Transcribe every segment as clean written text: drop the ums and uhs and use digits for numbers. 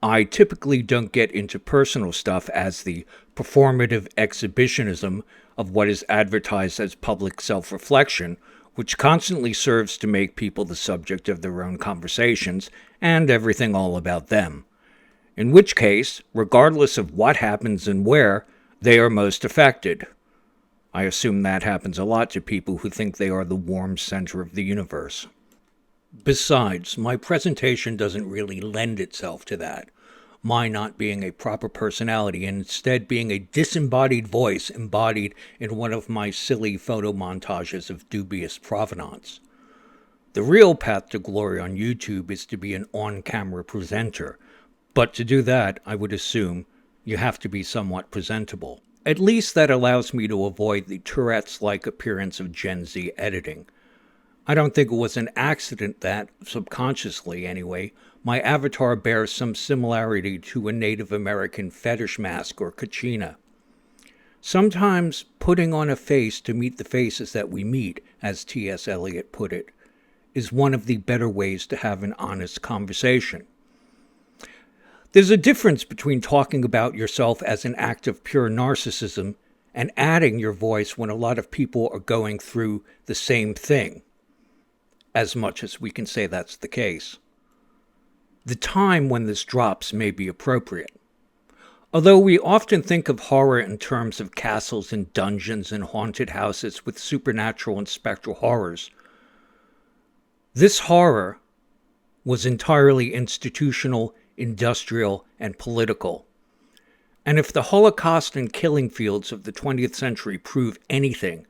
I typically don't get into personal stuff as the performative exhibitionism of what is advertised as public self-reflection, which constantly serves to make people the subject of their own conversations and everything all about them. In which case, regardless of what happens and where, they are most affected. I assume that happens a lot to people who think they are the warm center of the universe. Besides, my presentation doesn't really lend itself to that, my not being a proper personality and instead being a disembodied voice embodied in one of my silly photo montages of dubious provenance. The real path to glory on YouTube is to be an on-camera presenter, but to do that, I would assume, you have to be somewhat presentable. At least that allows me to avoid the Tourette's-like appearance of Gen Z editing. I don't think it was an accident that, subconsciously anyway, my avatar bears some similarity to a Native American fetish mask or kachina. Sometimes putting on a face to meet the faces that we meet, as T.S. Eliot put it, is one of the better ways to have an honest conversation. There's a difference between talking about yourself as an act of pure narcissism and adding your voice when a lot of people are going through the same thing, as much as we can say that's the case. The time when this drops may be appropriate. Although we often think of horror in terms of castles and dungeons and haunted houses with supernatural and spectral horrors, this horror was entirely institutional, industrial, and political. And if the Holocaust and killing fields of the 20th century prove anything,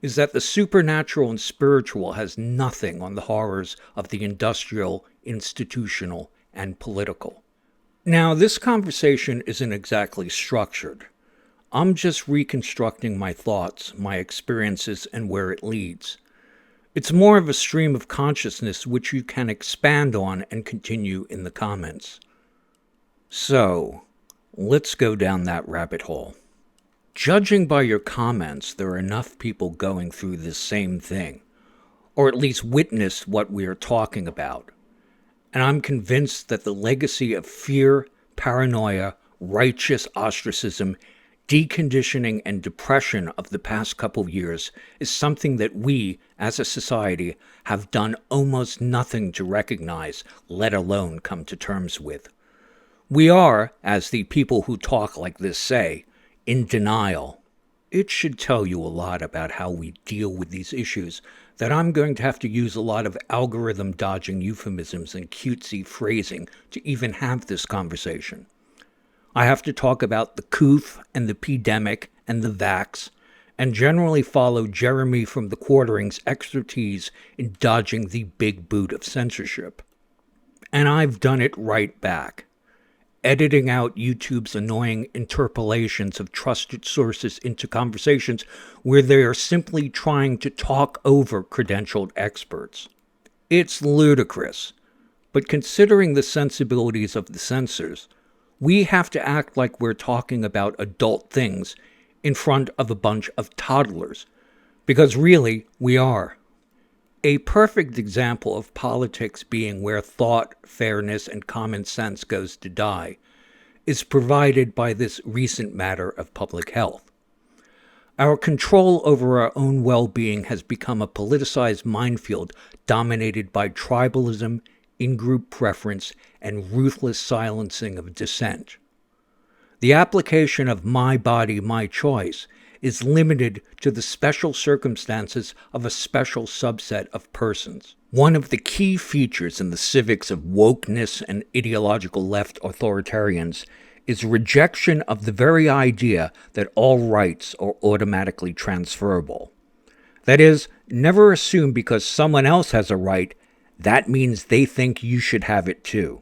is that the supernatural and spiritual has nothing on the horrors of the industrial, institutional, and political. Now, this conversation isn't exactly structured. I'm just reconstructing my thoughts, my experiences, and where it leads. It's more of a stream of consciousness which you can expand on and continue in the comments. So, let's go down that rabbit hole. Judging by your comments, there are enough people going through this same thing, or at least witnessed what we are talking about. And I'm convinced that the legacy of fear, paranoia, righteous ostracism, deconditioning, and depression of the past couple years is something that we, as a society, have done almost nothing to recognize, let alone come to terms with. We are, as the people who talk like this say, in denial. It should tell you a lot about how we deal with these issues that I'm going to have to use a lot of algorithm-dodging euphemisms and cutesy phrasing to even have this conversation. I have to talk about the coof and the pedemic and the vax, and generally follow Jeremy from the Quartering's expertise in dodging the big boot of censorship. And I've done it right back, editing out YouTube's annoying interpolations of trusted sources into conversations where they are simply trying to talk over credentialed experts. It's ludicrous, but considering the sensibilities of the censors, we have to act like we're talking about adult things in front of a bunch of toddlers, because really, we are. A perfect example of politics being where thought, fairness, and common sense goes to die is provided by this recent matter of public health. Our control over our own well-being has become a politicized minefield dominated by tribalism, in-group preference, and ruthless silencing of dissent. The application of my body, my choice is limited to the special circumstances of a special subset of persons. One of the key features in the civics of wokeness and ideological left authoritarians is rejection of the very idea that all rights are automatically transferable. That is, never assume because someone else has a right, that means they think you should have it too.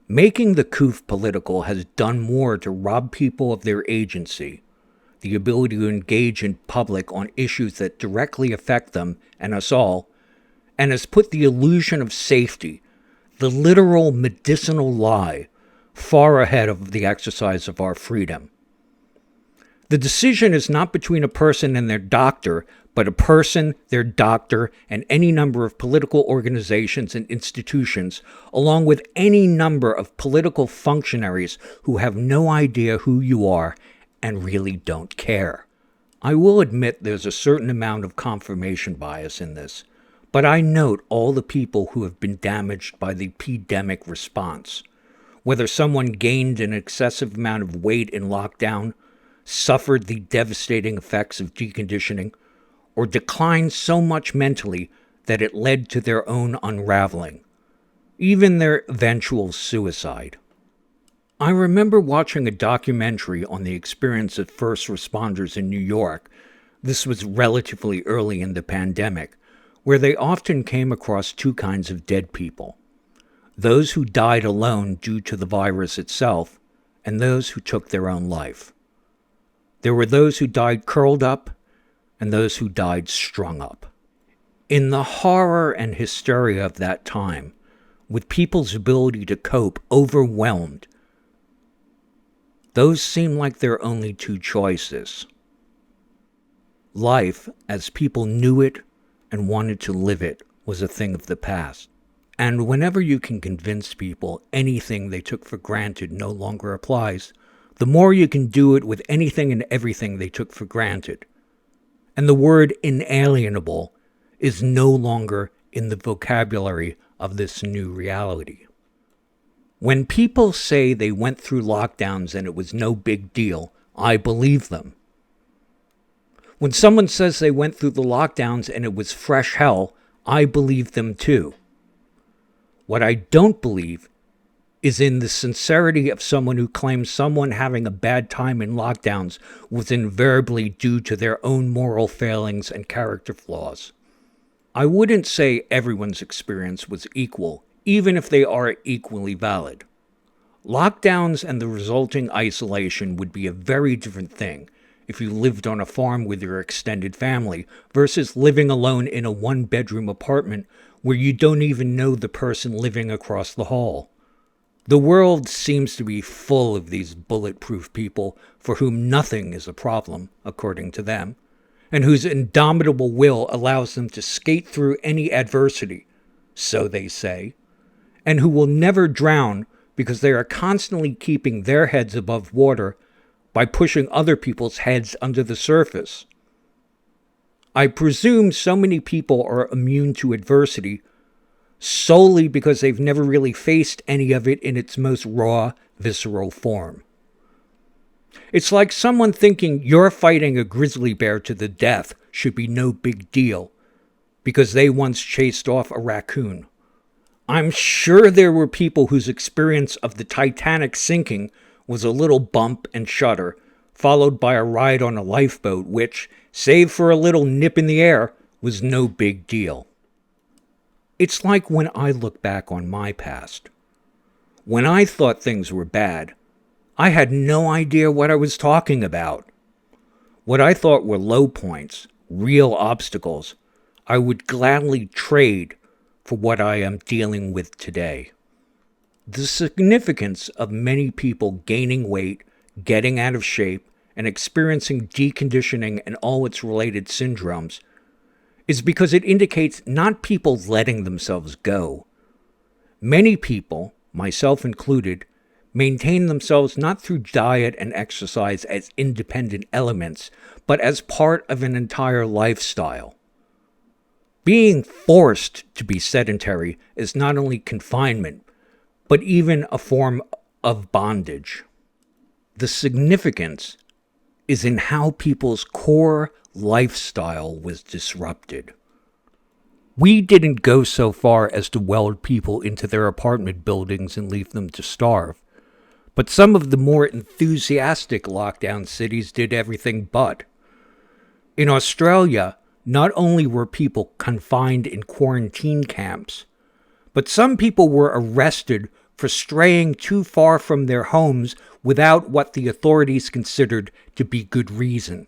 Making the coof political has done more to rob people of their agency, the ability to engage in public on issues that directly affect them and us all, and has put the illusion of safety, the literal medicinal lie, far ahead of the exercise of our freedom. The decision is not between a person and their doctor, but a person, their doctor, and any number of political organizations and institutions, along with any number of political functionaries who have no idea who you are and really don't care. I will admit there's a certain amount of confirmation bias in this, but I note all the people who have been damaged by the pandemic response. Whether someone gained an excessive amount of weight in lockdown, suffered the devastating effects of deconditioning, or declined so much mentally that it led to their own unraveling, even their eventual suicide. I remember watching a documentary on the experience of first responders in New York. This was relatively early in the pandemic, where they often came across two kinds of dead people: those who died alone due to the virus itself, and those who took their own life. There were those who died curled up, and those who died strung up. In the horror and hysteria of that time, with people's ability to cope overwhelmed, those seemed like their only two choices. Life, as people knew it and wanted to live it, was a thing of the past. And whenever you can convince people anything they took for granted no longer applies, the more you can do it with anything and everything they took for granted. And the word inalienable is no longer in the vocabulary of this new reality. When people say they went through lockdowns and it was no big deal, I believe them. When someone says they went through the lockdowns and it was fresh hell, I believe them too. What I don't believe is in the sincerity of someone who claims someone having a bad time in lockdowns was invariably due to their own moral failings and character flaws. I wouldn't say everyone's experience was equal, even if they are equally valid. Lockdowns and the resulting isolation would be a very different thing if you lived on a farm with your extended family versus living alone in a one-bedroom apartment where you don't even know the person living across the hall. The world seems to be full of these bulletproof people for whom nothing is a problem, according to them, and whose indomitable will allows them to skate through any adversity, so they say, and who will never drown because they are constantly keeping their heads above water by pushing other people's heads under the surface. I presume so many people are immune to adversity solely because they've never really faced any of it in its most raw, visceral form. It's like someone thinking you're fighting a grizzly bear to the death should be no big deal because they once chased off a raccoon. I'm sure there were people whose experience of the Titanic sinking was a little bump and shudder, followed by a ride on a lifeboat which, save for a little nip in the air, was no big deal. It's like when I look back on my past. When I thought things were bad, I had no idea what I was talking about. What I thought were low points, real obstacles, I would gladly trade for what I am dealing with today. The significance of many people gaining weight, getting out of shape, and experiencing deconditioning and all its related syndromes is because it indicates not people letting themselves go. Many people, myself included, maintain themselves not through diet and exercise as independent elements, but as part of an entire lifestyle. Being forced to be sedentary is not only confinement, but even a form of bondage. The significance is in how people's core lifestyle was disrupted. We didn't go so far as to weld people into their apartment buildings and leave them to starve, but some of the more enthusiastic lockdown cities did everything but. In Australia, not only were people confined in quarantine camps, but some people were arrested for straying too far from their homes without what the authorities considered to be good reason.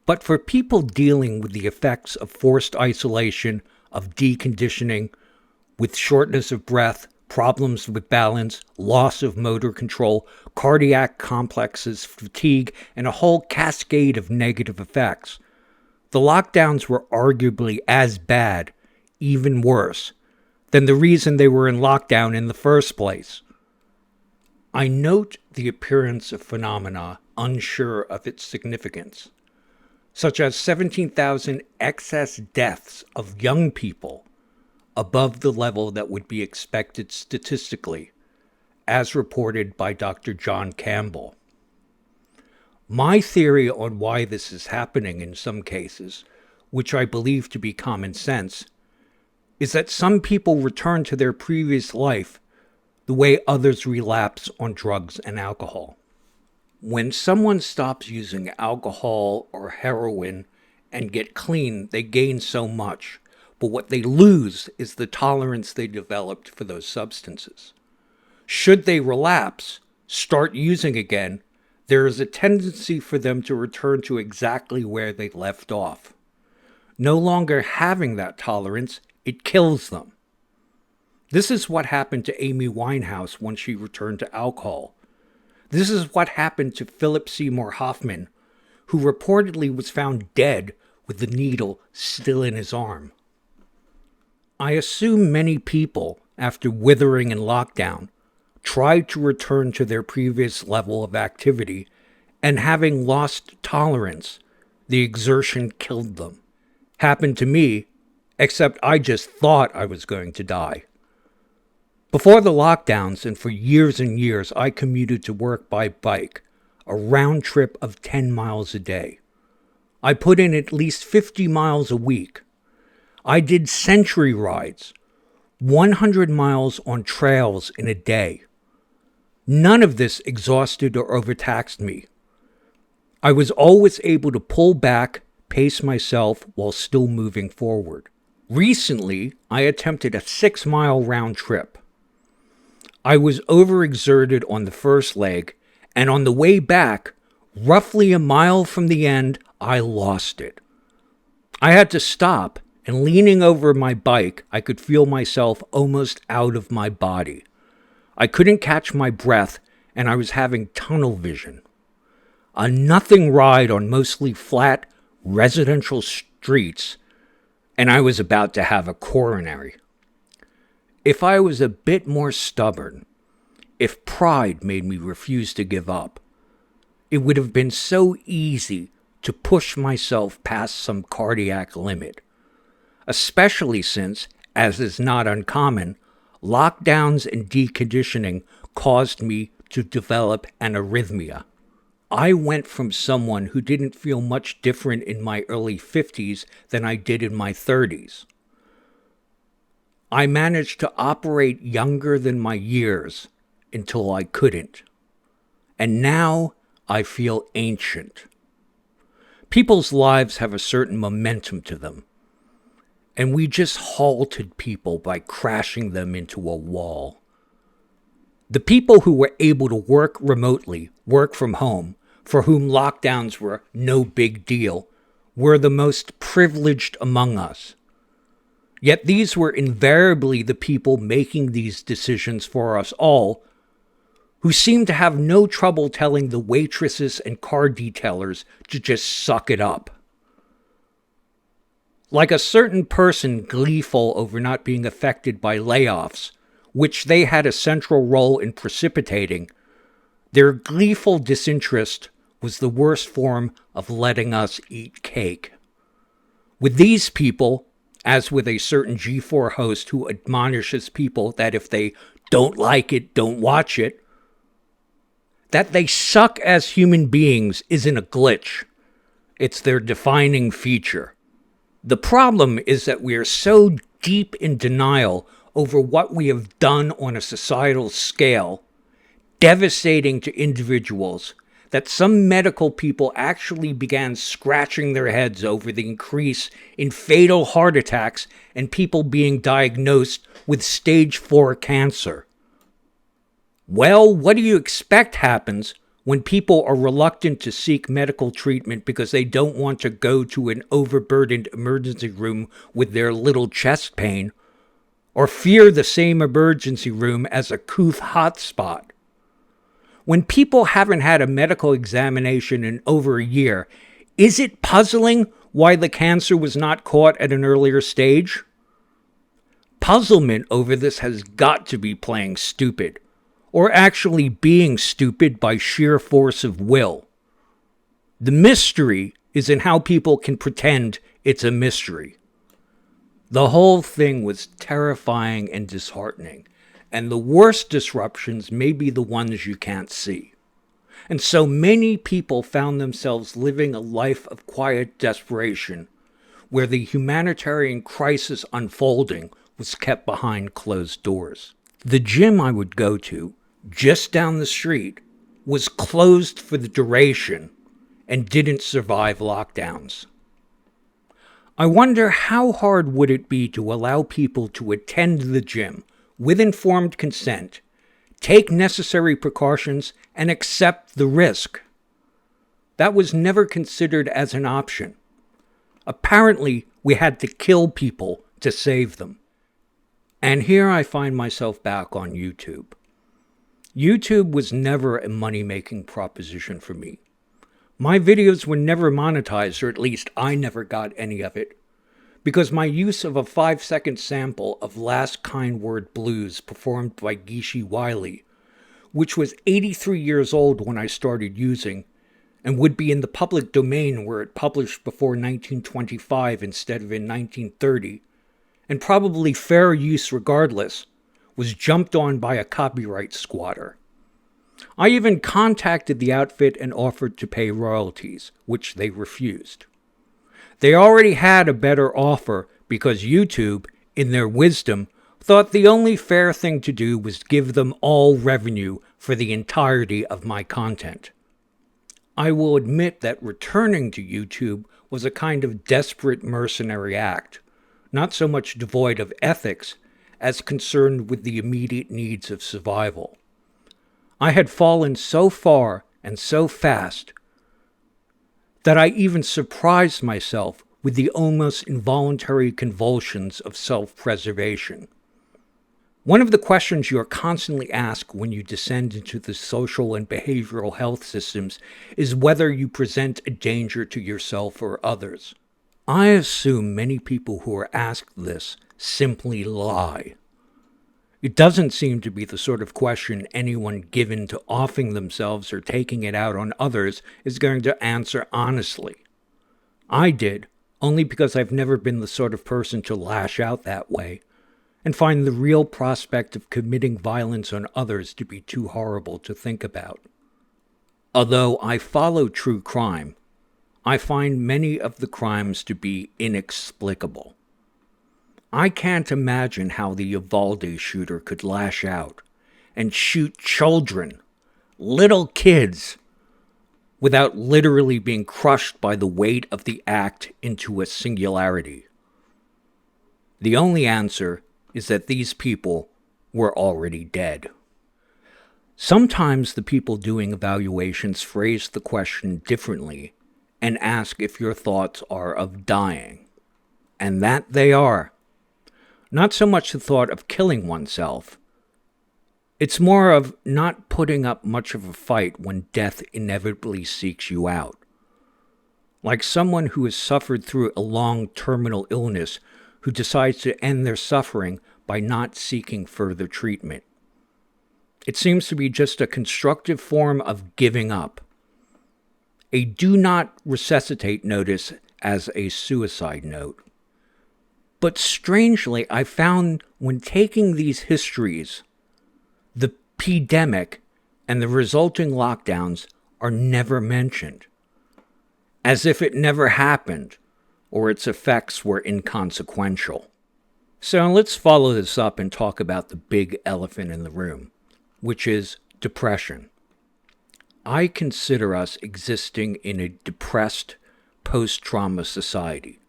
But for people dealing with the effects of forced isolation, of deconditioning, with shortness of breath, problems with balance, loss of motor control, cardiac complexes, fatigue, and a whole cascade of negative effects. The lockdowns were arguably as bad, even worse, than the reason they were in lockdown in the first place. I note the appearance of phenomena unsure of its significance, such as 17,000 excess deaths of young people above the level that would be expected statistically, as reported by Dr. John Campbell. My theory on why this is happening in some cases, which I believe to be common sense, is that some people return to their previous life the way others relapse on drugs and alcohol. When someone stops using alcohol or heroin and get clean, they gain so much, but what they lose is the tolerance they developed for those substances. Should they relapse, start using again, there is a tendency for them to return to exactly where they left off. No longer having that tolerance, it kills them. This is what happened to Amy Winehouse once she returned to alcohol. This is what happened to Philip Seymour Hoffman, who reportedly was found dead with the needle still in his arm. I assume many people, after withering in lockdown, tried to return to their previous level of activity, and having lost tolerance, the exertion killed them. Happened to me, except I just thought I was going to die. Before the lockdowns, and for years and years, I commuted to work by bike, a round trip of 10 miles a day. I put in at least 50 miles a week. I did century rides, 100 miles on trails in a day. None of this exhausted or overtaxed me. I was always able to pull back, pace myself while still moving forward. Recently, I attempted a 6-mile round trip. I was overexerted on the first leg, and on the way back, roughly a mile from the end, I lost it. I had to stop, and leaning over my bike, I could feel myself almost out of my body. I couldn't catch my breath, and I was having tunnel vision. A nothing ride on mostly flat, residential streets, and I was about to have a coronary. If I was a bit more stubborn, if pride made me refuse to give up, it would have been so easy to push myself past some cardiac limit, especially since, as is not uncommon, lockdowns and deconditioning caused me to develop an arrhythmia. I went from someone who didn't feel much different in my early 50s than I did in my 30s. I managed to operate younger than my years until I couldn't. And now I feel ancient. People's lives have a certain momentum to them. And we just halted people by crashing them into a wall. The people who were able to work remotely, work from home, for whom lockdowns were no big deal, were the most privileged among us. Yet these were invariably the people making these decisions for us all, who seemed to have no trouble telling the waitresses and car detailers to just suck it up. Like a certain person gleeful over not being affected by layoffs, which they had a central role in precipitating, their gleeful disinterest was the worst form of letting us eat cake. With these people, as with a certain G4 host who admonishes people that if they don't like it, don't watch it, that they suck as human beings isn't a glitch. It's their defining feature. The problem is that we are so deep in denial over what we have done on a societal scale, devastating to individuals, that some medical people actually began scratching their heads over the increase in fatal heart attacks and people being diagnosed with stage 4 cancer. Well, what do you expect happens when people are reluctant to seek medical treatment because they don't want to go to an overburdened emergency room with their little chest pain, or fear the same emergency room as a couth hotspot. When people haven't had a medical examination in over a year, is it puzzling why the cancer was not caught at an earlier stage? Puzzlement over this has got to be playing stupid, or actually being stupid by sheer force of will. The mystery is in how people can pretend it's a mystery. The whole thing was terrifying and disheartening, and the worst disruptions may be the ones you can't see. And so many people found themselves living a life of quiet desperation, where the humanitarian crisis unfolding was kept behind closed doors. The gym I would go to, just down the street, was closed for the duration and didn't survive lockdowns. I wonder how hard would it be to allow people to attend the gym with informed consent, take necessary precautions, and accept the risk. That was never considered as an option. Apparently, we had to kill people to save them. And here I find myself back on YouTube. YouTube was never a money-making proposition for me. My videos were never monetized, or at least I never got any of it, because my use of a 5-second sample of Last Kind Word Blues performed by Geeshie Wiley, which was 83 years old when I started using, and would be in the public domain were it published before 1925 instead of in 1930, and probably fair use regardless, was jumped on by a copyright squatter. I even contacted the outfit and offered to pay royalties, which they refused. They already had a better offer because YouTube, in their wisdom, thought the only fair thing to do was give them all revenue for the entirety of my content. I will admit that returning to YouTube was a kind of desperate mercenary act, not so much devoid of ethics as concerned with the immediate needs of survival. I had fallen so far and so fast that I even surprised myself with the almost involuntary convulsions of self-preservation. One of the questions you are constantly asked when you descend into the social and behavioral health systems is whether you present a danger to yourself or others. I assume many people who are asked this simply lie. It doesn't seem to be the sort of question anyone given to offing themselves or taking it out on others is going to answer honestly. I did, only because I've never been the sort of person to lash out that way, and find the real prospect of committing violence on others to be too horrible to think about. Although I follow true crime, I find many of the crimes to be inexplicable. I can't imagine how the Uvalde shooter could lash out and shoot children, little kids, without literally being crushed by the weight of the act into a singularity. The only answer is that these people were already dead. Sometimes the people doing evaluations phrase the question differently and ask if your thoughts are of dying. And that they are. Not so much the thought of killing oneself. It's more of not putting up much of a fight when death inevitably seeks you out. Like someone who has suffered through a long terminal illness who decides to end their suffering by not seeking further treatment. It seems to be just a constructive form of giving up. A do not resuscitate notice as a suicide note. But strangely, I found when taking these histories, the pandemic and the resulting lockdowns are never mentioned, as if it never happened or its effects were inconsequential. So let's follow this up and talk about the big elephant in the room, which is depression. I consider us existing in a depressed post-trauma society.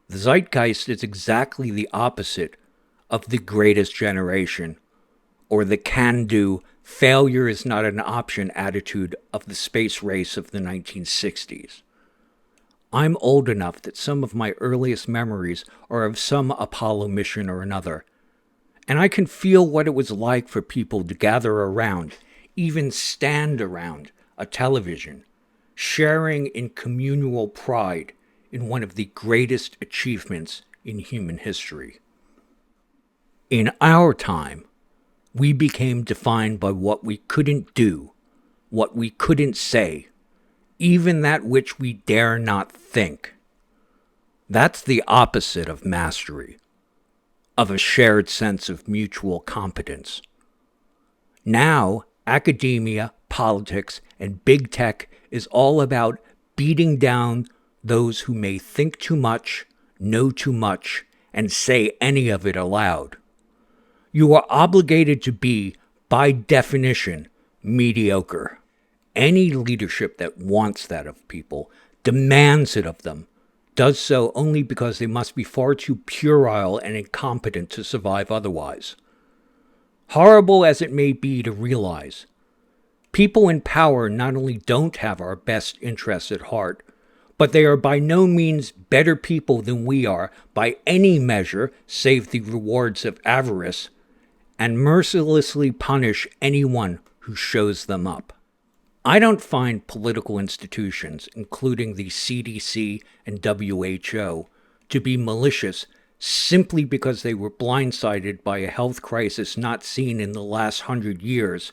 The zeitgeist is exactly the opposite of the greatest generation, or the can-do, failure is not an option attitude of the space race of the 1960s. I'm old enough that some of my earliest memories are of some Apollo mission or another, and I can feel what it was like for people to gather around, even stand around, a television, sharing in communal pride in one of the greatest achievements in human history. In our time, we became defined by what we couldn't do, what we couldn't say, even that which we dare not think. That's the opposite of mastery, of a shared sense of mutual competence. Now, academia, politics, and big tech is all about beating down those who may think too much, know too much, and say any of it aloud. You are obligated to be, by definition, mediocre. Any leadership that wants that of people, demands it of them, does so only because they must be far too puerile and incompetent to survive otherwise. Horrible as it may be to realize, people in power not only don't have our best interests at heart, but they are by no means better people than we are by any measure save the rewards of avarice, and mercilessly punish anyone who shows them up. I don't find political institutions, including the CDC and WHO, to be malicious simply because they were blindsided by a health crisis not seen in the last 100 years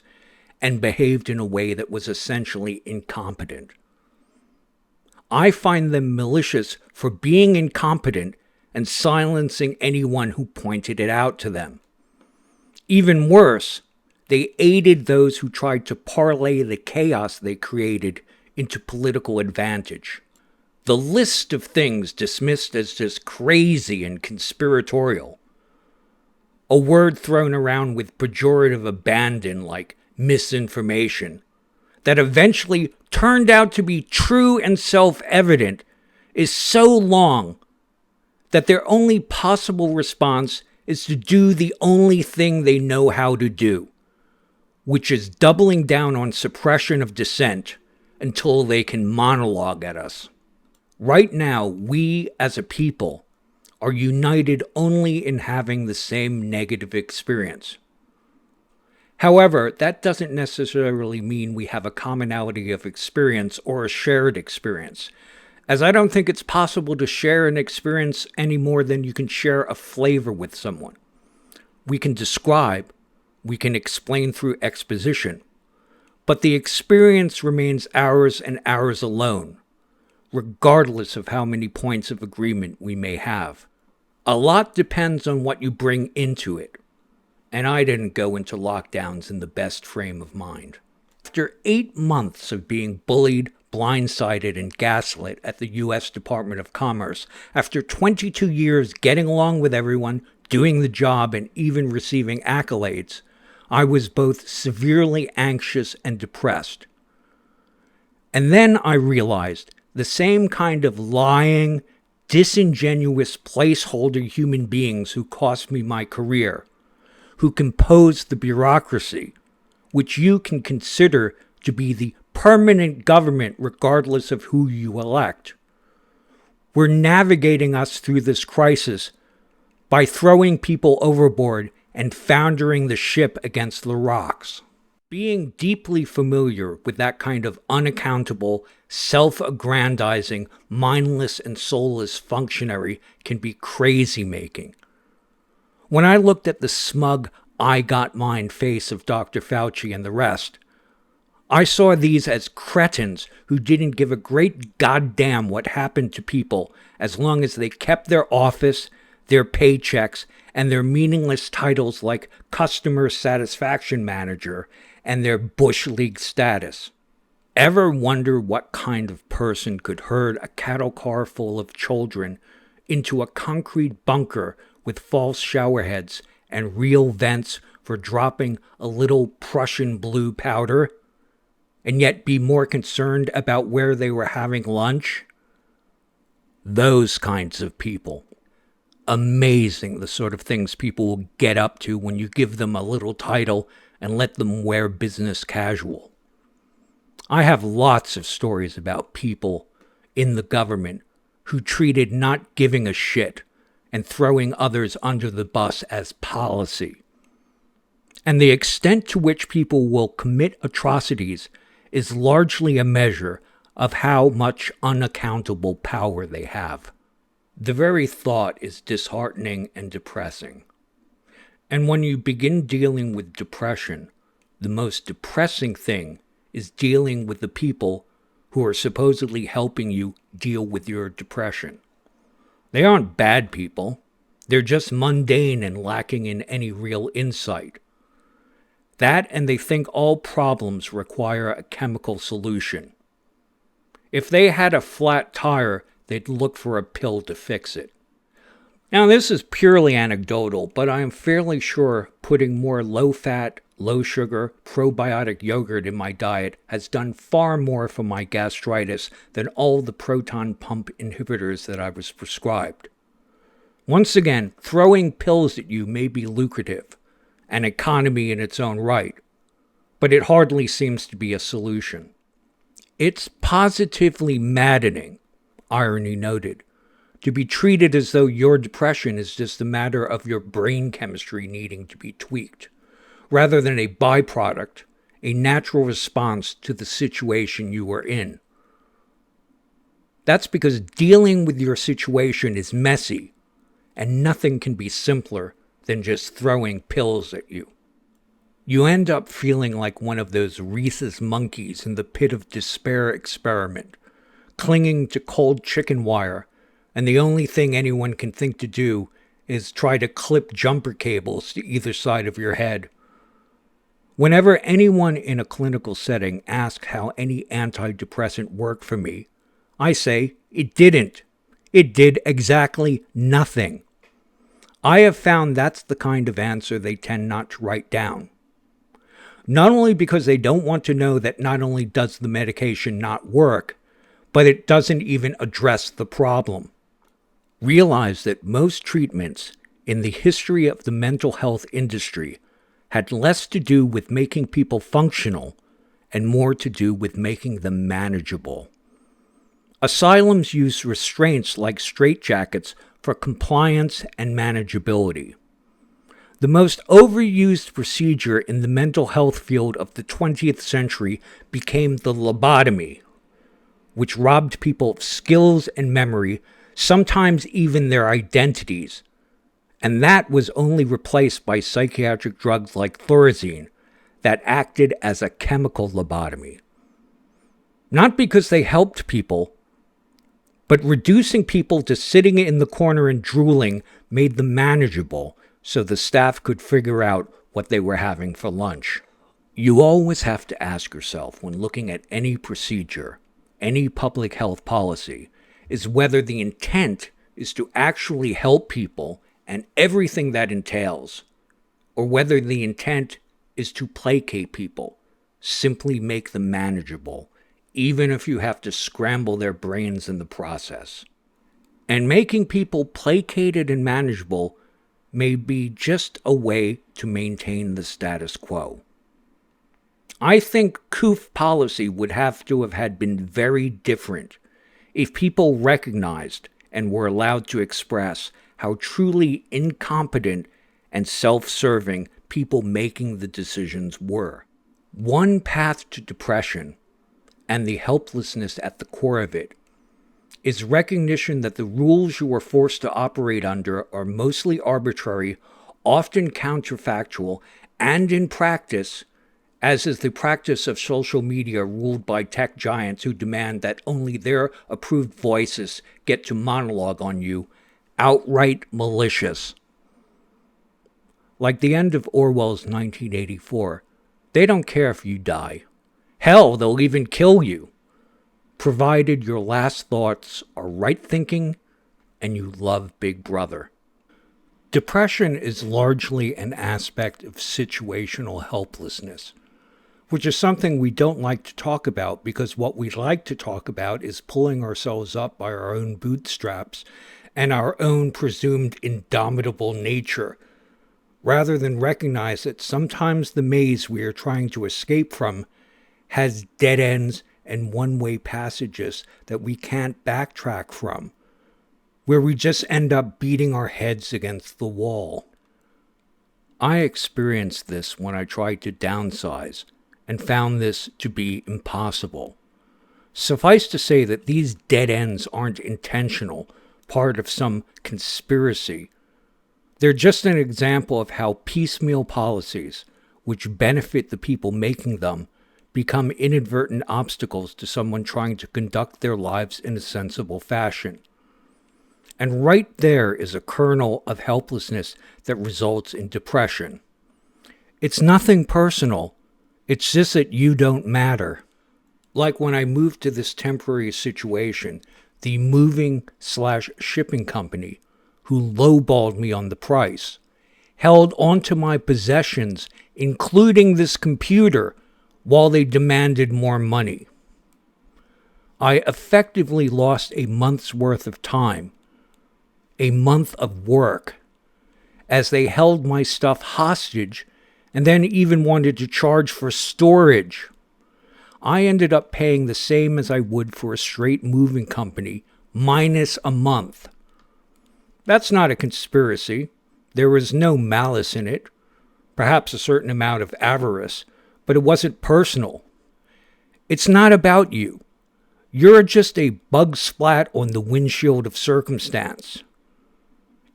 and behaved in a way that was essentially incompetent. I find them malicious for being incompetent and silencing anyone who pointed it out to them. Even worse, they aided those who tried to parlay the chaos they created into political advantage. The list of things dismissed as just crazy and conspiratorial, a word thrown around with pejorative abandon like misinformation, that eventually turned out to be true and self-evident, is so long that their only possible response is to do the only thing they know how to do, which is doubling down on suppression of dissent until they can monologue at us. Right now, we as a people are united only in having the same negative experience. However, that doesn't necessarily mean we have a commonality of experience or a shared experience, as I don't think it's possible to share an experience any more than you can share a flavor with someone. We can describe, we can explain through exposition, but the experience remains ours and ours alone, regardless of how many points of agreement we may have. A lot depends on what you bring into it, and I didn't go into lockdowns in the best frame of mind. After 8 months of being bullied, blindsided, and gaslit at the U.S. Department of Commerce, after 22 years getting along with everyone, doing the job, and even receiving accolades, I was both severely anxious and depressed. And then I realized the same kind of lying, disingenuous placeholder human beings who cost me my career, who compose the bureaucracy, which you can consider to be the permanent government regardless of who you elect, were navigating us through this crisis by throwing people overboard and foundering the ship against the rocks. Being deeply familiar with that kind of unaccountable, self-aggrandizing, mindless and soulless functionary can be crazy-making. When I looked at the smug, I got mine face of Dr. Fauci and the rest, I saw these as cretins who didn't give a great goddamn what happened to people as long as they kept their office, their paychecks, and their meaningless titles like customer satisfaction manager and their Bush League status. Ever wonder what kind of person could herd a cattle car full of children into a concrete bunker with false shower heads and real vents for dropping a little Prussian blue powder, and yet be more concerned about where they were having lunch? Those kinds of people. Amazing the sort of things people will get up to when you give them a little title and let them wear business casual. I have lots of stories about people in the government who treated not giving a shit and throwing others under the bus as policy. And the extent to which people will commit atrocities is largely a measure of how much unaccountable power they have. The very thought is disheartening and depressing. And when you begin dealing with depression, the most depressing thing is dealing with the people who are supposedly helping you deal with your depression. They aren't bad people. They're just mundane and lacking in any real insight. That, and they think all problems require a chemical solution. If they had a flat tire, they'd look for a pill to fix it. Now, this is purely anecdotal, but I am fairly sure putting more low-fat, low-sugar, probiotic yogurt in my diet has done far more for my gastritis than all the proton pump inhibitors that I was prescribed. Once again, throwing pills at you may be lucrative, an economy in its own right, but it hardly seems to be a solution. It's positively maddening, irony noted, to be treated as though your depression is just a matter of your brain chemistry needing to be tweaked, rather than a byproduct, a natural response to the situation you are in. That's because dealing with your situation is messy, and nothing can be simpler than just throwing pills at you. You end up feeling like one of those rhesus monkeys in the pit of despair experiment, clinging to cold chicken wire, and the only thing anyone can think to do is try to clip jumper cables to either side of your head. Whenever anyone in a clinical setting asks how any antidepressant worked for me, I say, it didn't. It did exactly nothing. I have found that's the kind of answer they tend not to write down. Not only because they don't want to know that not only does the medication not work, but it doesn't even address the problem. Realize that most treatments in the history of the mental health industry had less to do with making people functional and more to do with making them manageable. Asylums use restraints like straitjackets for compliance and manageability. The most overused procedure in the mental health field of the 20th century became the lobotomy, which robbed people of skills and memory, sometimes even their identities, and that was only replaced by psychiatric drugs like Thorazine that acted as a chemical lobotomy. Not because they helped people, but reducing people to sitting in the corner and drooling made them manageable so the staff could figure out what they were having for lunch. You always have to ask yourself when looking at any procedure, any public health policy, is whether the intent is to actually help people and everything that entails, or whether the intent is to placate people, simply make them manageable, even if you have to scramble their brains in the process. And making people placated and manageable may be just a way to maintain the status quo. I think COOF policy would have to have had been very different if people recognized and were allowed to express how truly incompetent and self-serving people making the decisions were. One path to depression, and the helplessness at the core of it, is recognition that the rules you are forced to operate under are mostly arbitrary, often counterfactual, and in practice, as is the practice of social media ruled by tech giants who demand that only their approved voices get to monologue on you, outright malicious. Like the end of Orwell's 1984, they don't care if you die. Hell, they'll even kill you, provided your last thoughts are right thinking and you love Big Brother. Depression is largely an aspect of situational helplessness, which is something we don't like to talk about because what we like to talk about is pulling ourselves up by our own bootstraps and our own presumed indomitable nature, rather than recognize that sometimes the maze we are trying to escape from has dead ends and one-way passages that we can't backtrack from, where we just end up beating our heads against the wall. I experienced this when I tried to downsize and found this to be impossible. Suffice to say that these dead ends aren't intentional, part of some conspiracy. They're just an example of how piecemeal policies, which benefit the people making them, become inadvertent obstacles to someone trying to conduct their lives in a sensible fashion. And right there is a kernel of helplessness that results in depression. It's nothing personal, it's just that you don't matter. Like when I moved to this temporary situation, the moving/shipping company, who lowballed me on the price, held onto my possessions, including this computer, while they demanded more money. I effectively lost a month's worth of time, a month of work, as they held my stuff hostage and then even wanted to charge for storage. I ended up paying the same as I would for a straight moving company, minus a month. That's not a conspiracy. There was no malice in it. Perhaps a certain amount of avarice, but it wasn't personal. It's not about you. You're just a bug splat on the windshield of circumstance.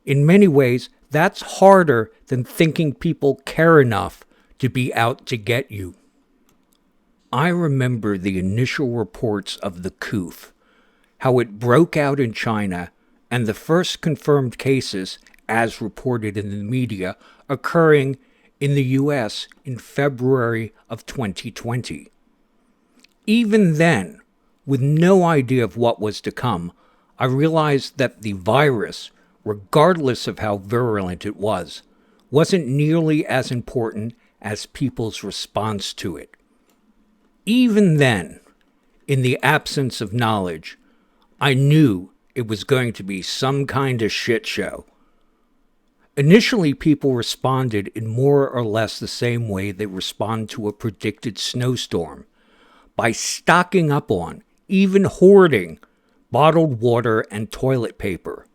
In many ways, that's harder than thinking people care enough to be out to get you. I remember the initial reports of the COOF, how it broke out in China, and the first confirmed cases, as reported in the media, occurring in the US in February of 2020. Even then, with no idea of what was to come, I realized that the virus, regardless of how virulent it was, wasn't nearly as important as people's response to it. Even then, in the absence of knowledge, I knew it was going to be some kind of shit show. Initially, people responded in more or less the same way they respond to a predicted snowstorm, by stocking up on, even hoarding, bottled water and toilet paper,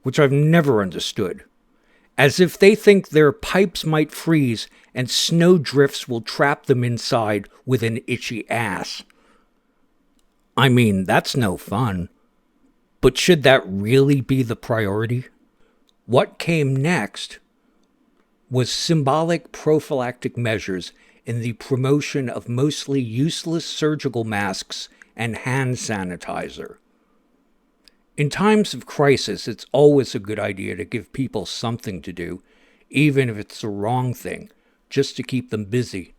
which I've never understood, as if they think their pipes might freeze and snow drifts will trap them inside with an itchy ass. I mean, that's no fun. But should that really be the priority? What came next was symbolic prophylactic measures in the promotion of mostly useless surgical masks and hand sanitizer. In times of crisis, it's always a good idea to give people something to do, even if it's the wrong thing, just to keep them busy.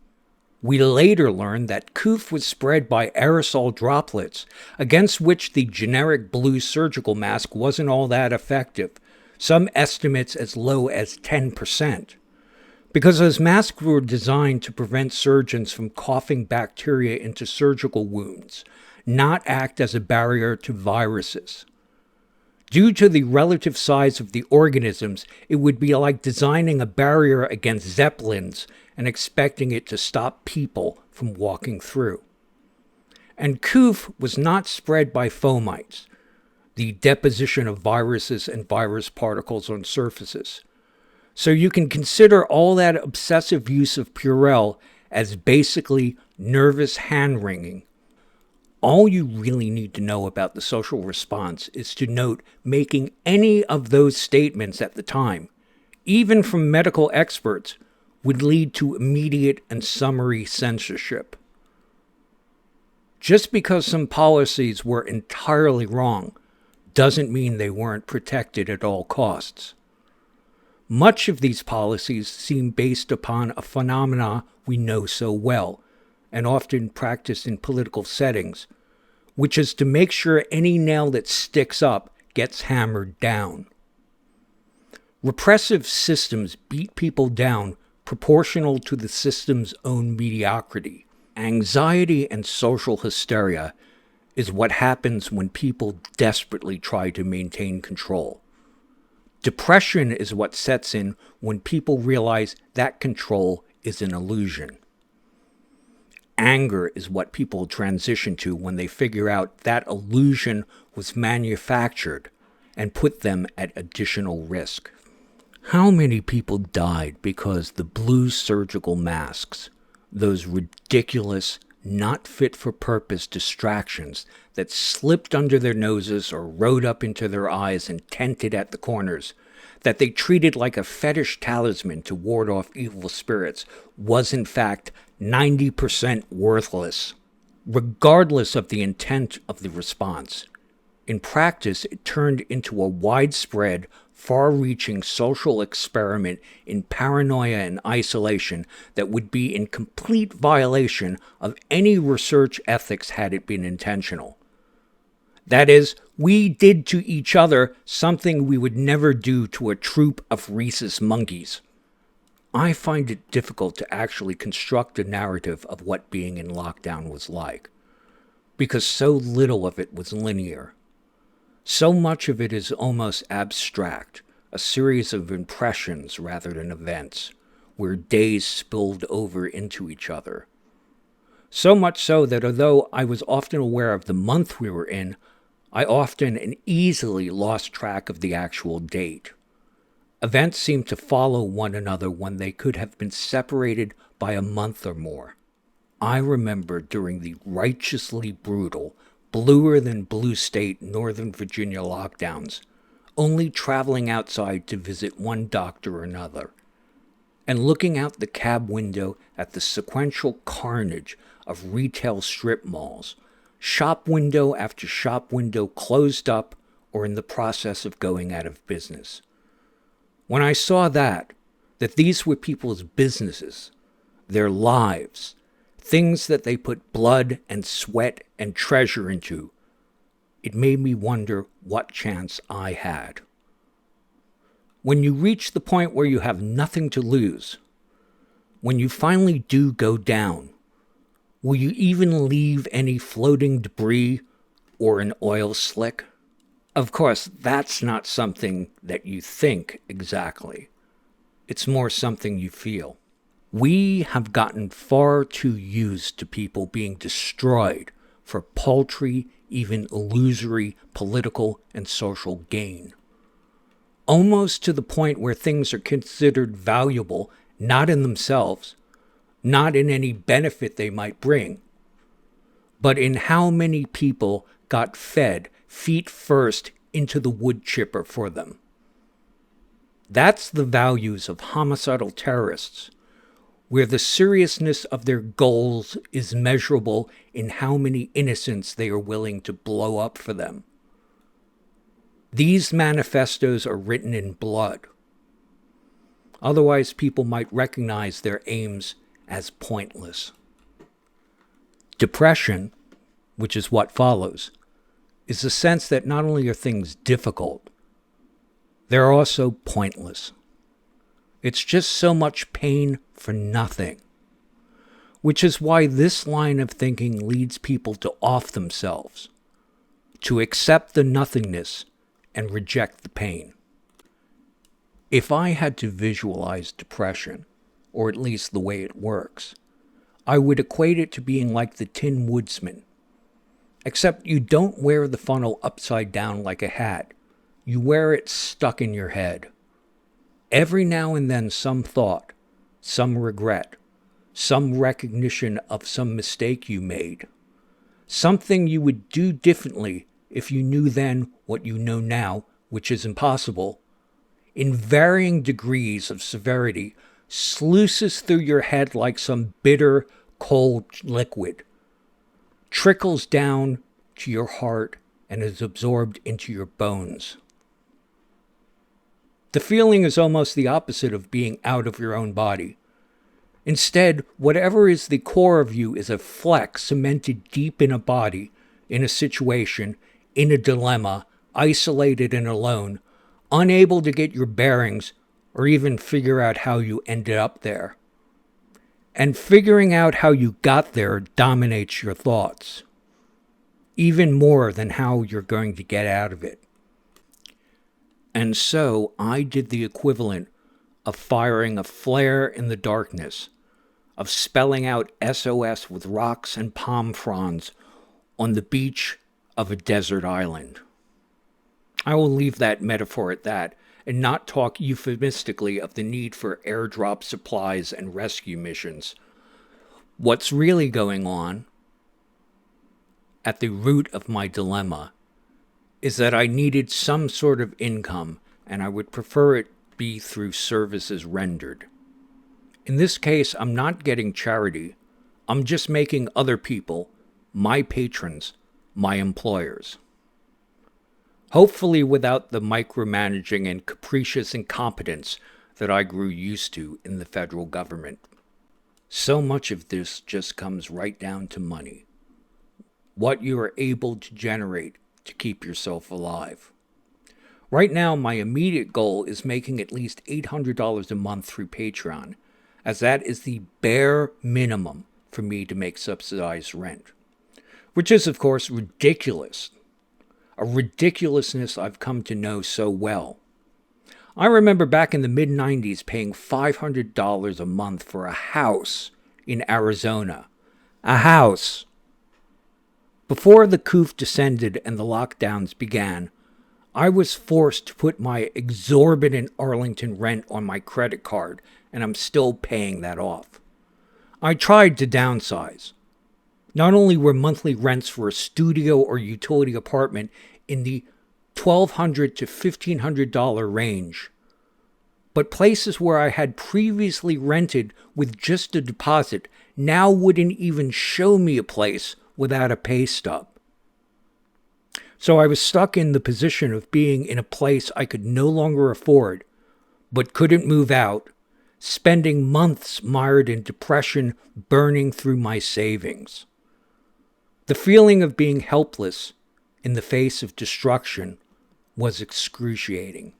We later learned that COOF was spread by aerosol droplets, against which the generic blue surgical mask wasn't all that effective, some estimates as low as 10%. Because those masks were designed to prevent surgeons from coughing bacteria into surgical wounds, not act as a barrier to viruses. Due to the relative size of the organisms, it would be like designing a barrier against zeppelins and expecting it to stop people from walking through. And COOF was not spread by fomites, the deposition of viruses and virus particles on surfaces. So you can consider all that obsessive use of Purell as basically nervous hand-wringing. All you really need to know about the social response is to note making any of those statements at the time, even from medical experts, would lead to immediate and summary censorship. Just because some policies were entirely wrong doesn't mean they weren't protected at all costs. Much of these policies seem based upon a phenomena we know so well, and often practiced in political settings, which is to make sure any nail that sticks up gets hammered down. Repressive systems beat people down proportional to the system's own mediocrity. Anxiety and social hysteria is what happens when people desperately try to maintain control. Depression is what sets in when people realize that control is an illusion. Anger is what people transition to when they figure out that illusion was manufactured and put them at additional risk. How many people died because the blue surgical masks, those ridiculous, not fit for purpose distractions that slipped under their noses or rode up into their eyes and tented at the corners, that they treated like a fetish talisman to ward off evil spirits, was in fact 90% worthless, regardless of the intent of the response. In practice, it turned into a widespread, far-reaching social experiment in paranoia and isolation that would be in complete violation of any research ethics had it been intentional. That is, we did to each other something we would never do to a troop of rhesus monkeys. I find it difficult to actually construct a narrative of what being in lockdown was like, because so little of it was linear. So much of it is almost abstract, a series of impressions rather than events, where days spilled over into each other. So much so that although I was often aware of the month we were in, I often and easily lost track of the actual date. Events seemed to follow one another when they could have been separated by a month or more. I remember during the righteously brutal, bluer than blue state Northern Virginia lockdowns, only traveling outside to visit one doctor or another, and looking out the cab window at the sequential carnage of retail strip malls, shop window after shop window closed up or in the process of going out of business. When I saw that these were people's businesses, their lives, things that they put blood and sweat and treasure into, it made me wonder what chance I had. When you reach the point where you have nothing to lose, when you finally do go down, will you even leave any floating debris or an oil slick? Of course, that's not something that you think exactly. It's more something you feel. We have gotten far too used to people being destroyed for paltry, even illusory political and social gain. Almost to the point where things are considered valuable not in themselves, not in any benefit they might bring, but in how many people got fed feet first into the wood chipper for them. That's the values of homicidal terrorists, where the seriousness of their goals is measurable in how many innocents they are willing to blow up for them. These manifestos are written in blood. Otherwise, people might recognize their aims as pointless. Depression, which is what follows, is the sense that not only are things difficult, they're also pointless. It's just so much pain for nothing, which is why this line of thinking leads people to off themselves, to accept the nothingness and reject the pain. If I had to visualize depression, or at least the way it works, I would equate it to being like the Tin Woodsman, except you don't wear the funnel upside down like a hat. You wear it stuck in your head. Every now and then some thought, some regret, some recognition of some mistake you made, something you would do differently if you knew then what you know now, which is impossible, in varying degrees of severity, sluices through your head like some bitter, cold liquid, trickles down to your heart, and is absorbed into your bones. The feeling is almost the opposite of being out of your own body. Instead, whatever is the core of you is a fleck cemented deep in a body, in a situation, in a dilemma, isolated and alone, unable to get your bearings or even figure out how you ended up there. And figuring out how you got there dominates your thoughts, even more than how you're going to get out of it. And so I did the equivalent of firing a flare in the darkness, of spelling out SOS with rocks and palm fronds on the beach of a desert island. I will leave that metaphor at that and not talk euphemistically of the need for airdrop supplies and rescue missions. What's really going on at the root of my dilemma is that I needed some sort of income, and I would prefer it be through services rendered. In this case, I'm not getting charity. I'm just making other people, my patrons, my employers. Hopefully without the micromanaging and capricious incompetence that I grew used to in the federal government. So much of this just comes right down to money. What you are able to generate to keep yourself alive. Right now, my immediate goal is making at least $800 a month through Patreon, as that is the bare minimum for me to make subsidized rent. Which is, of course, ridiculous. A ridiculousness I've come to know so well. I remember back in the mid-90s paying $500 a month for a house in Arizona. A house. Before the coup descended and the lockdowns began, I was forced to put my exorbitant Arlington rent on my credit card, and I'm still paying that off. I tried to downsize. Not only were monthly rents for a studio or utility apartment in the $1,200 to $1,500 range, but places where I had previously rented with just a deposit now wouldn't even show me a place without a pay stub. So I was stuck in the position of being in a place I could no longer afford, but couldn't move out, spending months mired in depression, burning through my savings. The feeling of being helpless in the face of destruction was excruciating.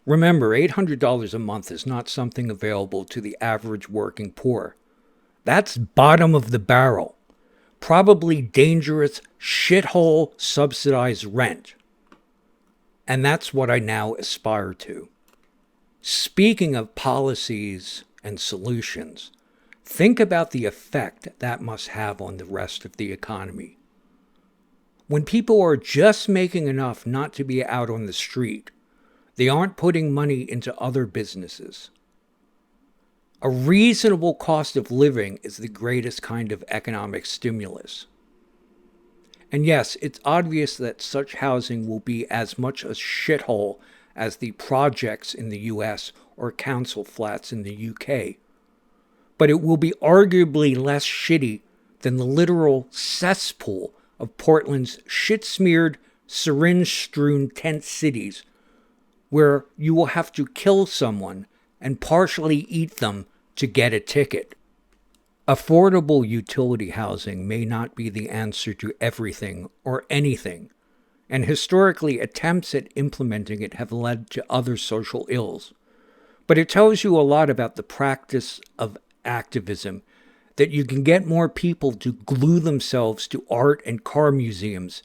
Remember, $800 a month is not something available to the average working poor. That's bottom of the barrel. Probably dangerous, shithole subsidized rent. And that's what I now aspire to. Speaking of policies and solutions, think about the effect that must have on the rest of the economy. When people are just making enough not to be out on the street, they aren't putting money into other businesses. A reasonable cost of living is the greatest kind of economic stimulus. And yes, it's obvious that such housing will be as much a shithole as the projects in the US or council flats in the UK. But it will be arguably less shitty than the literal cesspool of Portland's shit-smeared, syringe-strewn tent cities, where you will have to kill someone and partially eat them to get a ticket. Affordable utility housing may not be the answer to everything or anything, and historically attempts at implementing it have led to other social ills. But it tells you a lot about the practice of activism, that you can get more people to glue themselves to art and car museums,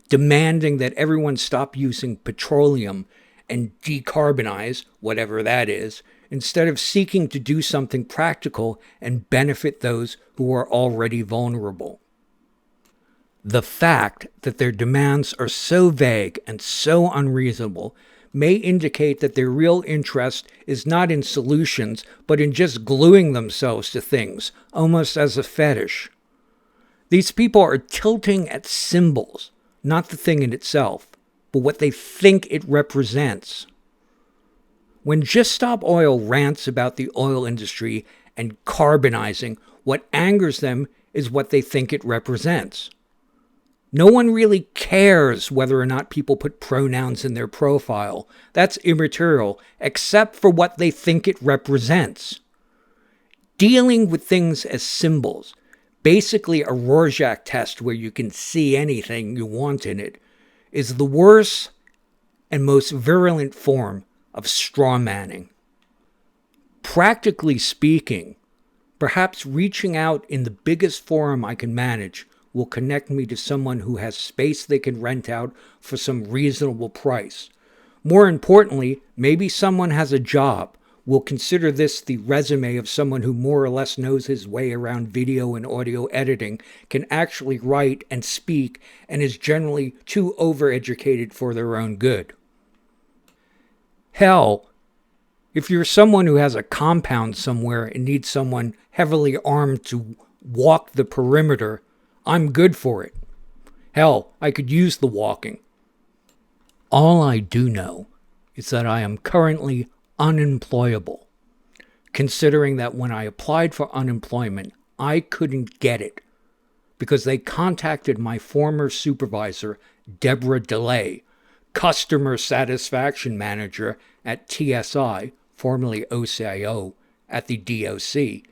demanding that everyone stop using petroleum and decarbonize, whatever that is, instead of seeking to do something practical and benefit those who are already vulnerable. The fact that their demands are so vague and so unreasonable may indicate that their real interest is not in solutions, but in just gluing themselves to things, almost as a fetish. These people are tilting at symbols, not the thing in itself, but what they think it represents. When Just Stop Oil rants about the oil industry and carbonizing, what angers them is what they think it represents. No one really cares whether or not people put pronouns in their profile. That's immaterial, except for what they think it represents. Dealing with things as symbols, basically a Rorschach test where you can see anything you want in it, is the worst and most virulent form of straw manning. Practically speaking, perhaps reaching out in the biggest forum I can manage will connect me to someone who has space they can rent out for some reasonable price. More importantly, maybe someone has a job, will consider this the resume of someone who more or less knows his way around video and audio editing, can actually write and speak, and is generally too overeducated for their own good. Hell, if you're someone who has a compound somewhere and needs someone heavily armed to walk the perimeter, I'm good for it. Hell, I could use the walking. All I do know is that I am currently unemployable, considering that when I applied for unemployment, I couldn't get it because they contacted my former supervisor, Deborah DeLay, customer satisfaction manager at TSI, formerly OCIO, at the DOC,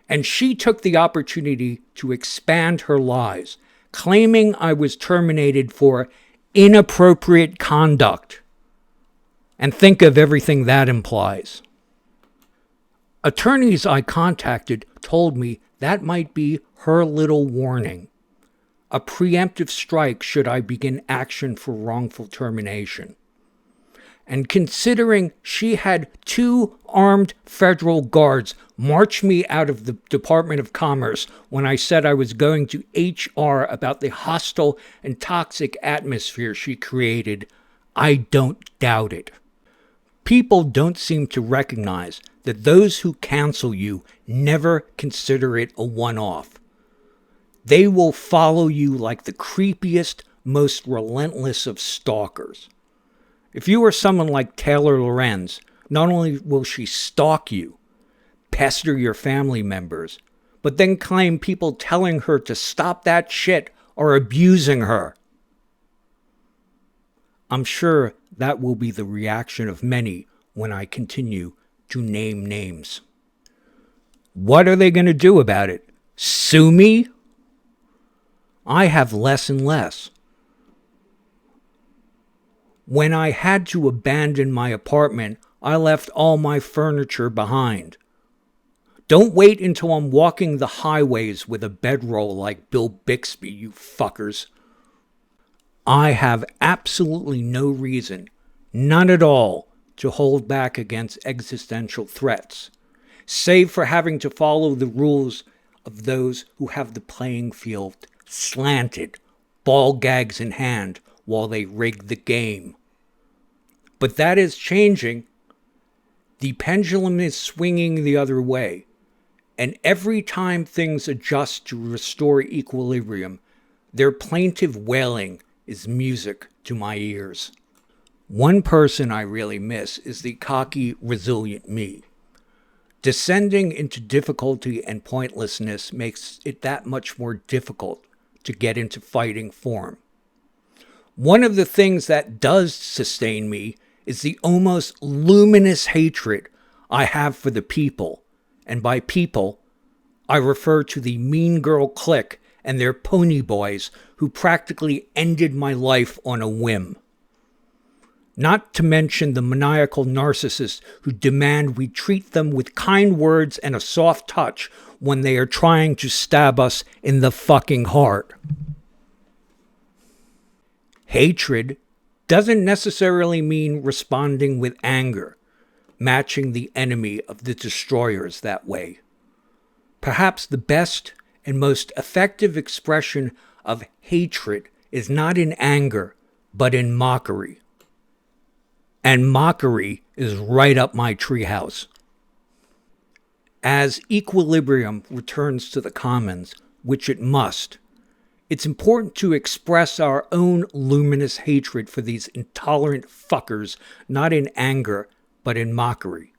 and she took the opportunity to expand her lies, claiming I was terminated for inappropriate conduct. And think of everything that implies. Attorneys I contacted told me that might be her little warning. A preemptive strike should I begin action for wrongful termination. And considering she had 2 armed federal guards march me out of the Department of Commerce when I said I was going to HR about the hostile and toxic atmosphere she created, I don't doubt it. People don't seem to recognize that those who cancel you never consider it a one-off. They will follow you like the creepiest, most relentless of stalkers. If you are someone like Taylor Lorenz, not only will she stalk you, pester your family members, but then claim people telling her to stop that shit are abusing her. I'm sure that will be the reaction of many when I continue to name names. What are they going to do about it? Sue me? I have less and less. When I had to abandon my apartment, I left all my furniture behind. Don't wait until I'm walking the highways with a bedroll like Bill Bixby, you fuckers. I have absolutely no reason, none at all, to hold back against existential threats, save for having to follow the rules of those who have the playing field slanted, ball gags in hand, while they rig the game. But that is changing. The pendulum is swinging the other way. And every time things adjust to restore equilibrium, their plaintive wailing is music to my ears. One person I really miss is the cocky, resilient me. Descending into difficulty and pointlessness makes it that much more difficult to get into fighting form. One of the things that does sustain me is the almost luminous hatred I have for the people, and by people, I refer to the Mean Girl clique and their pony boys who practically ended my life on a whim. Not to mention the maniacal narcissists who demand we treat them with kind words and a soft touch when they are trying to stab us in the fucking heart. Hatred doesn't necessarily mean responding with anger, matching the enemy of the destroyers that way. Perhaps the best and most effective expression of hatred is not in anger, but in mockery. And mockery is right up my treehouse. As equilibrium returns to the commons, which it must, it's important to express our own luminous hatred for these intolerant fuckers, not in anger, but in mockery.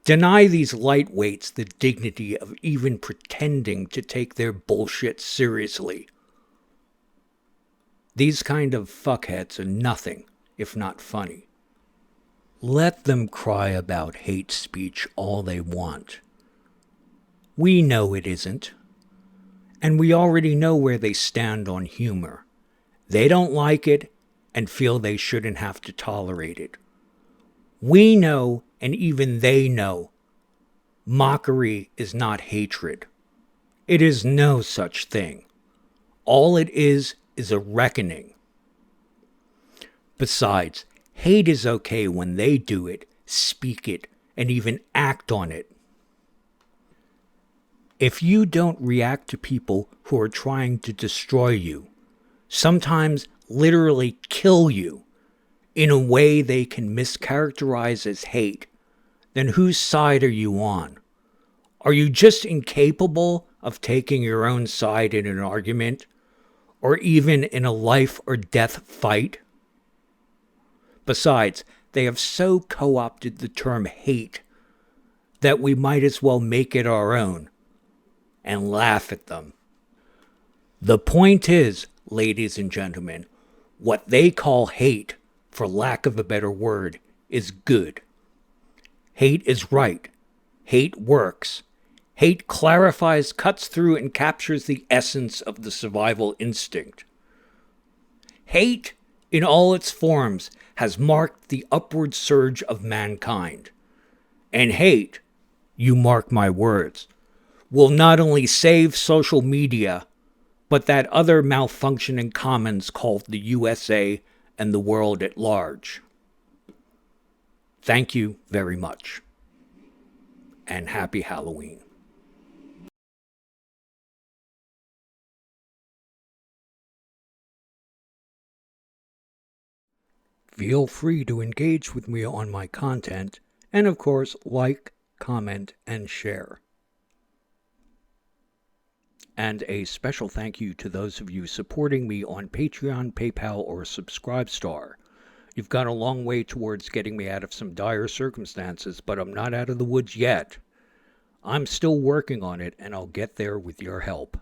Deny these lightweights the dignity of even pretending to take their bullshit seriously. These kind of fuckheads are nothing if not funny. Let them cry about hate speech all they want. We know it isn't. And we already know where they stand on humor. They don't like it and feel they shouldn't have to tolerate it. We know, and even they know, mockery is not hatred. It is no such thing. All it is a reckoning. Besides, hate is okay when they do it, speak it, and even act on it. If you don't react to people who are trying to destroy you, sometimes literally kill you, in a way they can mischaracterize as hate, then whose side are you on? Are you just incapable of taking your own side in an argument, or even in a life or death fight? Besides, they have so co-opted the term hate that we might as well make it our own and laugh at them. The point is, ladies and gentlemen, what they call hate, for lack of a better word, is good. Hate is right. Hate works. Hate clarifies, cuts through, and captures the essence of the survival instinct. Hate, in all its forms, has marked the upward surge of mankind. And hate, you mark my words, will not only save social media, but that other malfunctioning commons called the USA and the world at large. Thank you very much. And happy Halloween. Feel free to engage with me on my content, and of course, like, comment, and share. And a special thank you to those of you supporting me on Patreon, PayPal, or Subscribestar. You've gone a long way towards getting me out of some dire circumstances, but I'm not out of the woods yet. I'm still working on it, and I'll get there with your help.